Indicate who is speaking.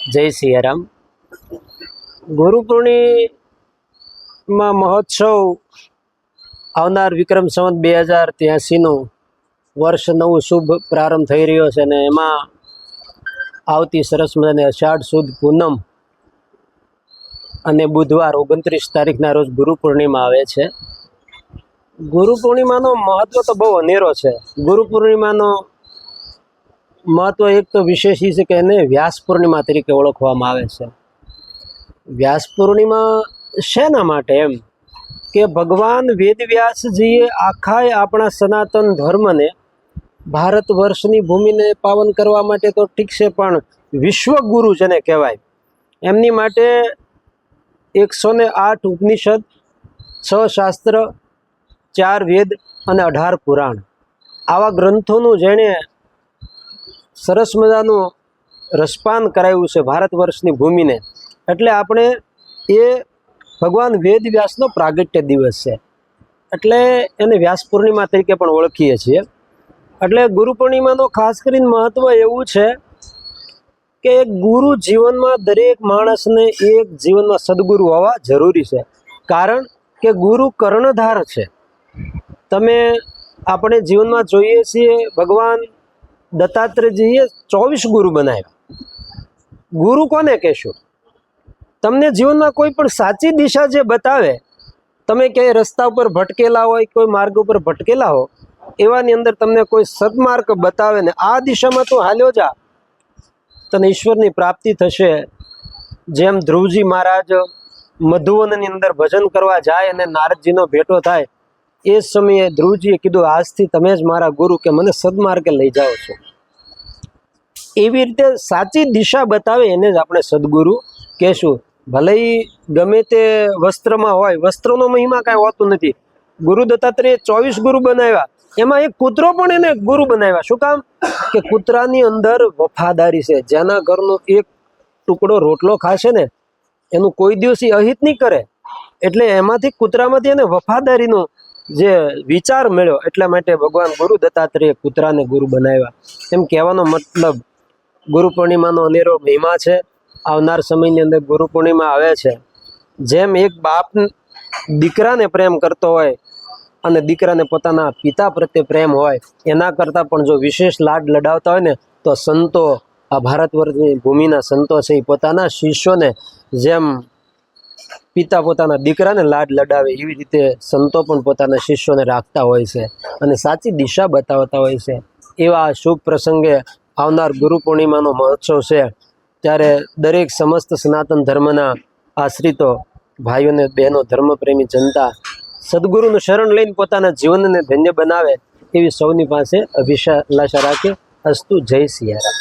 Speaker 1: જય સિયારામ. ગુરુ પૂર્ણિમા મહોત્સવ આવનાર વિક્રમ સંવત 2083નું વર્ષ નવું શુભ પ્રારંભ થઈ રહ્યો છે અને એમાં આવતી સરસ મજાની અષાઢ સુદ પૂનમ અને બુધવાર 29 તારીખના રોજ ગુરુ પૂર્ણિમા આવે છે. ગુરુ પૂર્ણિમાનો મહત્વ તો બહુ અનેરો છે. ગુરુ પૂર્ણિમાનો મહત્વ એક તો વિશેષ છે કે એને વ્યાસ પૂર્ણિમા તરીકે ઓળખવામાં આવે છે. વ્યાસ પૂર્ણિમા શેના માટે? એમ કે ભગવાન વેદવ્યાસજીએ આખા આપણા સનાતન ધર્મને ભારત વર્ષની ભૂમિને પાવન કરવા માટે તો ઠીક છે, પણ વિશ્વગુરુ જેને કહેવાય એમની માટે 108 ઉપનિષદ, 6 શાસ્ત્ર, 4 વેદ અને 18 પુરાણ આવા ગ્રંથોનું જેણે સરસ મજાનું રસપાન કરાવ્યું છે ભારત વર્ષની ભૂમિને. એટલે આપણે એ ભગવાન વેદ વ્યાસનો પ્રાગટ્ય દિવસ છે, એટલે એને વ્યાસ પૂર્ણિમા તરીકે પણ ઓળખીએ છીએ. એટલે ગુરુ પૂર્ણિમાનો ખાસ કરીને મહત્ત્વ એવું છે કે ગુરુ જીવનમાં દરેક માણસને એક જીવનમાં સદગુરુ હોવા જરૂરી છે. કારણ કે ગુરુ કર્ણધાર છે. તમે આપણે જીવનમાં જોઈએ છીએ ભગવાન દત્તાત્રેયજીએ 24 ગુરુ બનાવ્યા. ગુરુ કોને કહેશું? તમને જીવનમાં કોઈ પણ સાચી દિશા જે બતાવે, તમે ક્યાંય રસ્તા ઉપર ભટકેલા હોય, કોઈ માર્ગ ઉપર ભટકેલા હો, એવાની અંદર તમને કોઈ સદમાર્ગ બતાવે ને આ દિશામાં તું હાલ્યો જા, તને ઈશ્વરની પ્રાપ્તિ થશે. જેમ ધ્રુવજી મહારાજ મધુવનની અંદર ભજન કરવા જાય અને નારદજીનો ભેટો થાય, એ સમયે ધ્રુવજીએ કીધું, આજથી તમે જ મારા ગુરુ, કે મને સદમાર્ગે લઈ જાઓ છો. એવી રીતે સાચી દિશા બતાવે એને જ આપણે સદગુરુ કહેશું. ભલે ગમે તે વસ્ત્રમાં હોય, વસ્ત્રનો મહિમા કાંઈ હોતું નથી. ગુરુ દત્તાત્રેય 24 ગુરુ બનાવ્યા, એમાં એક કૂતરો પણ એને ગુરુ બનાવ્યા. શું કામ? કે કૂતરાની અંદર વફાદારી છે. જેના ઘરનો એક ટુકડો રોટલો ખાશે ને એનું કોઈ દિવસ અહિત નહીં કરે. એટલે એમાંથી કૂતરામાંથી એને વફાદારીનો જે વિચાર મળ્યો, એટલા માટે ભગવાન ગુરુ દત્તાત્રેય કૂતરાને ગુરુ બનાવ્યા. એમ કહેવાનો મતલબ ગુરુ પૂર્ણિમાનો અનેરો મહિમા છે. આવનાર સમયની અંદર ગુરુ પૂર્ણિમા આવે છે. જેમ એક બાપ દીકરાને પ્રેમ કરતો હોય અને દીકરાને પોતાના પિતા પ્રત્યે પ્રેમ હોય, એના કરતાં પણ જો વિશેષ લાડ લડાવતા હોય ને તો સંતો, આ ભારત વર્ષની ભૂમિના સંતો છે, એ પોતાના શિષ્યોને જેમ પિતા પોતાના દીકરાને લાડ લડાવે, એવી રીતે સંતો પણ પોતાના શિષ્યોને રાખતા હોય છે અને સાચી દિશા બતાવતા હોય છે. એવા શુભ પ્રસંગે આવનાર ગુરુ પૂર્ણિમાનો મહોત્સવ છે, ત્યારે દરેક સમસ્ત સનાતન ધર્મના આશ્રિતો ભાઈઓને બહેનો, ધર્મપ્રેમી જનતા સદગુરુનું શરણ લઈને પોતાના જીવનને ધન્ય બનાવે એવી સૌની પાસે અભિલાષા રાખે. અસ્તુ. જય સિયારામ.